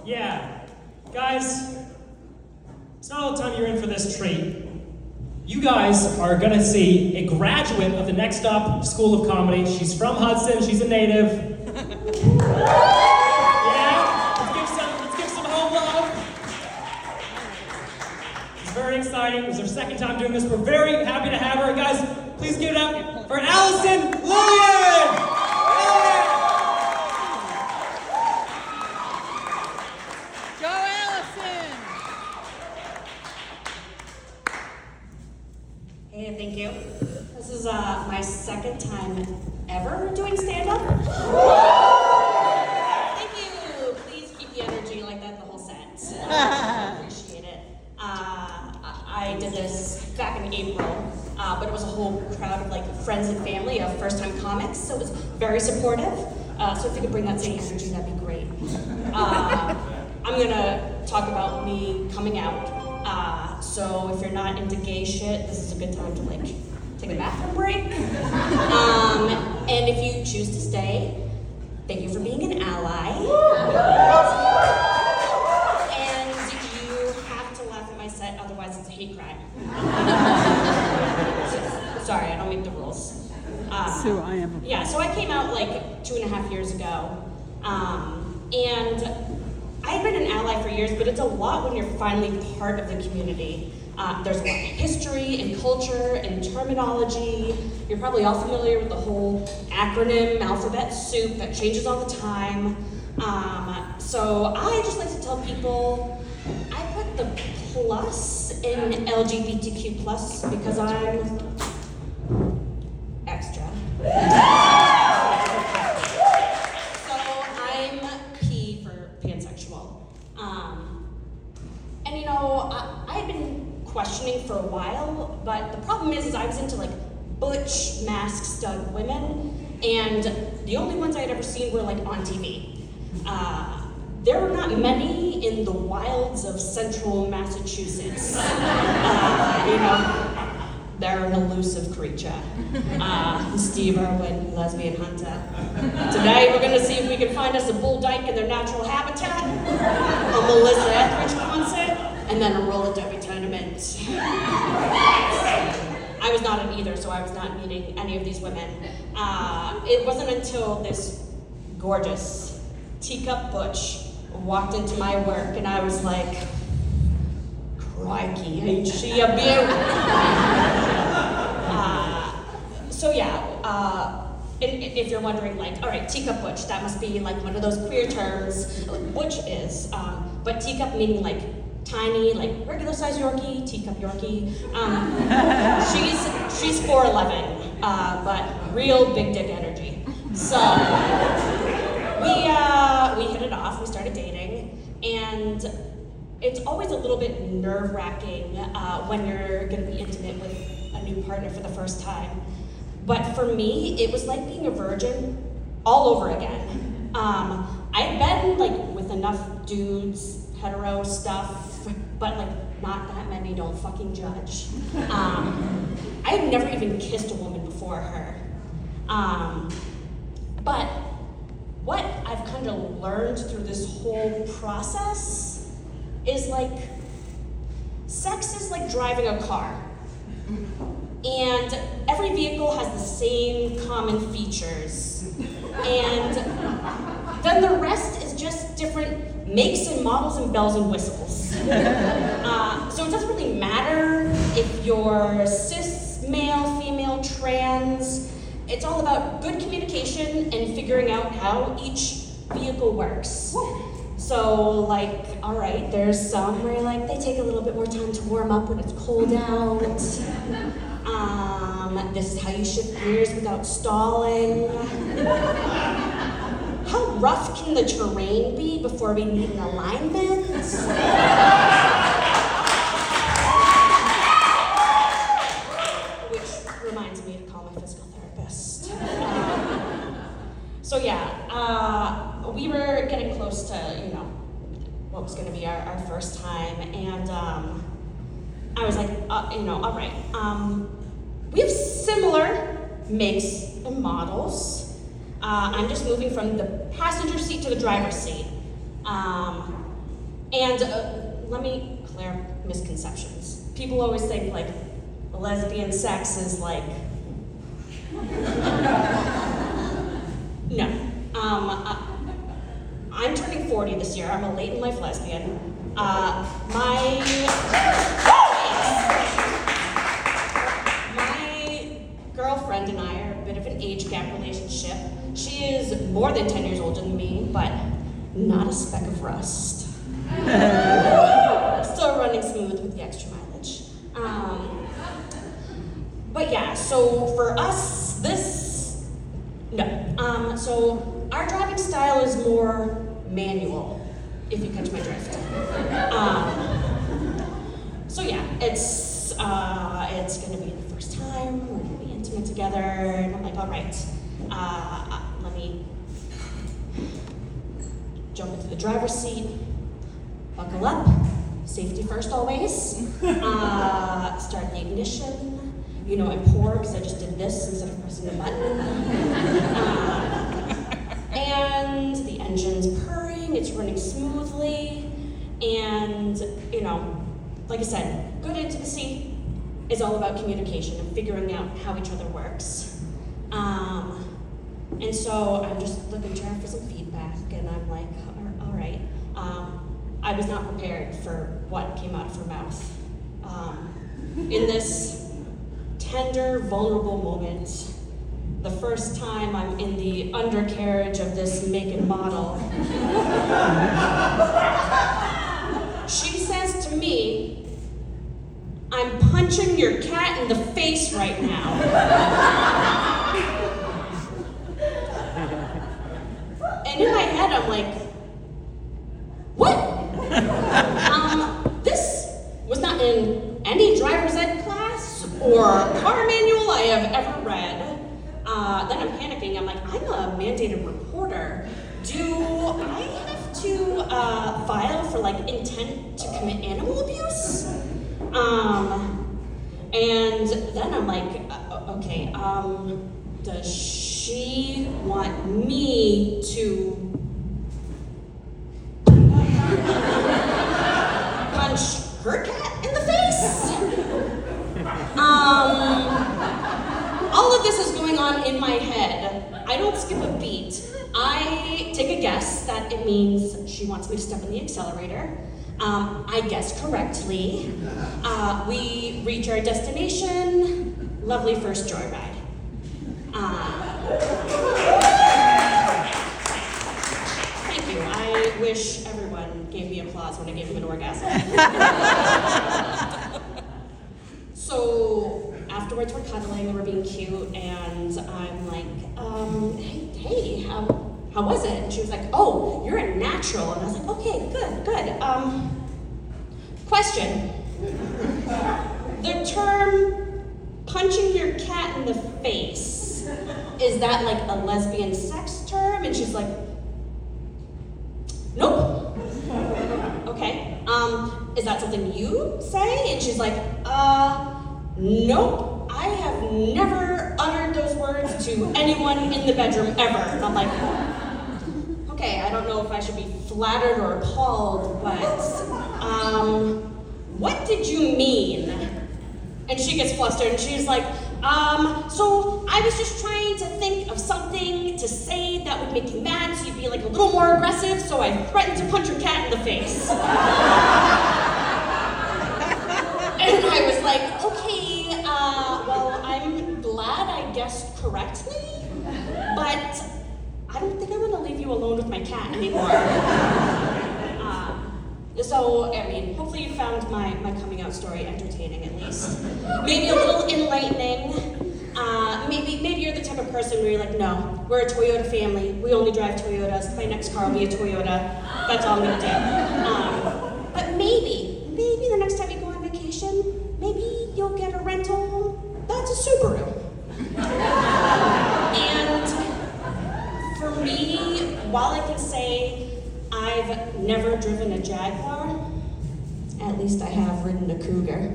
Yeah. Guys, it's not all the time you're in for this treat. You guys are gonna see a graduate of the Next Stop School of Comedy. She's from Hudson, she's a native. Yeah? Let's give some home love. It's very exciting. It's her second time doing this. We're very happy to have her. Guys, please give it up for Allison Lillian! Hey, thank you. This is my second time ever doing stand-up. Thank you. Please keep the energy like that the whole set. I appreciate it. I did this back in April, but it was a whole crowd of like friends and family of first-time comics, so it was very supportive. So if you could bring that same energy, that'd be great. I'm gonna talk about me coming out. So if you're not into gay shit, this is a good time to like take a bathroom break. And if you choose to stay, thank you for being an ally. And you have to laugh at my set, otherwise it's a hate crime. Sorry, I don't make the rules. So I am. Yeah, so I came out like 2.5 years ago. And I've been an ally for years, but it's a lot when you're finally part of the community. There's a lot of history and culture and terminology. You're probably all familiar with the whole acronym alphabet soup that changes all the time. So I just like to tell people, I put the plus in LGBTQ plus because I'm extra. And you know, I had been questioning for a while, but the problem is I was into like butch, mask stud women, and the only ones I had ever seen were like on TV. There were not many in the wilds of central Massachusetts. You know, they're an elusive creature. Steve Irwin, lesbian hunter. Today we're gonna see if we can find us a bull dyke in their natural habitat, a Melissa Etheridge concert, and then a roller derby tournament. I was not in either, so I was not meeting any of these women. It wasn't until this gorgeous teacup butch walked into my work and I was like, crikey, ain't she a beaut? So yeah, and if you're wondering, like, all right, teacup butch, that must be like one of those queer terms. Butch is, but teacup meaning like tiny, like regular size Yorkie, teacup Yorkie. She's 4'11", but real big dick energy. So we hit it off. We started dating, and it's always a little bit nerve-wracking when you're going to be intimate with a new partner for the first time. But for me, it was like being a virgin all over again. I'd been like with enough dudes, hetero stuff, but like not that many, don't fucking judge. I had never even kissed a woman before her. But what I've kind of learned through this whole process is like, sex is like driving a car. And every vehicle has the same common features. And then the rest is just different makes and models and bells and whistles. So it doesn't really matter if you're cis, male, female, trans. It's all about good communication and figuring out how each vehicle works. So like, all right, there's some where like they take a little bit more time to warm up when it's cold out. This is how you shift gears without stalling. How rough can the terrain be before we need an alignment? Which reminds me to call my physical therapist. So yeah, we were getting close to, you know, what was gonna be our first time, and I was like, you know, all right, we have similar makes and models. I'm just moving from the passenger seat to the driver's seat. And let me clear misconceptions. People always think like lesbian sex is like, no. I'm turning 40 this year. I'm a late in life lesbian. My girlfriend and I are a bit of an age gap relationship. She is more than 10 years older than me, but not a speck of rust. Still running smooth with the extra mileage. But yeah, so for us, so our driving style is more manual, if you catch my drift. So yeah, it's gonna be the first time, we're gonna be intimate together, and I'm like, all right, let me jump into the driver's seat, buckle up, safety first always, start the ignition, and pour, because I just did this instead of pressing the button. And the engine's purring, it's running smoothly, and, like I said, good intimacy is all about communication and figuring out how each other works. And so I'm just looking to her for some feedback, and I'm like, all right. I was not prepared for what came out of her mouth. In this tender, vulnerable moment, the first time I'm in the undercarriage of this make and model, she says to me, "I'm punching your cat in the face right now." And in my head, I'm like, what? This was not in any driver's ed class or car manual I have ever read. Then I'm panicking. I'm like, I'm a mandated reporter. Do I have to file for intent to commit animal abuse? And then I'm like, okay, does she want me to punch her cat in the face? All of this is going on in my head. I don't skip a beat. I take a guess that it means she wants me to step on the accelerator. I guess correctly. We reach our destination. Lovely first joyride. Thank you. I wish everyone gave me applause when I gave him an orgasm. So afterwards we're cuddling and we're being cute, and I'm like, hey, how was it? And she was like, oh, you're a natural. And I was like, okay, good. Question. The term punching your cat in the face, is that like a lesbian sex term? And she's like, nope. Okay. Is that something you say? And she's like, nope. I have never uttered those words to anyone in the bedroom ever. And I'm like, okay, I don't know if I should be flattered or appalled, but what did you mean? And she gets flustered and she's like, so I was just trying to think of something to say that would make you mad so you'd be a little more aggressive, so I threatened to punch your cat in the face. And I was like, okay, well, I'm glad I guessed correctly, but I don't think I'm gonna leave you alone with my cat anymore. So, hopefully you found my coming out story entertaining at least. Maybe a little enlightening. Maybe you're the type of person where you're like, no, we're a Toyota family. We only drive Toyotas. My next car will be a Toyota. That's all I'm gonna do. But maybe the next time you go on vacation, maybe you'll get a rental that's a Subaru. And for me, while I can say I've never driven a Jaguar, at least I have ridden a Cougar.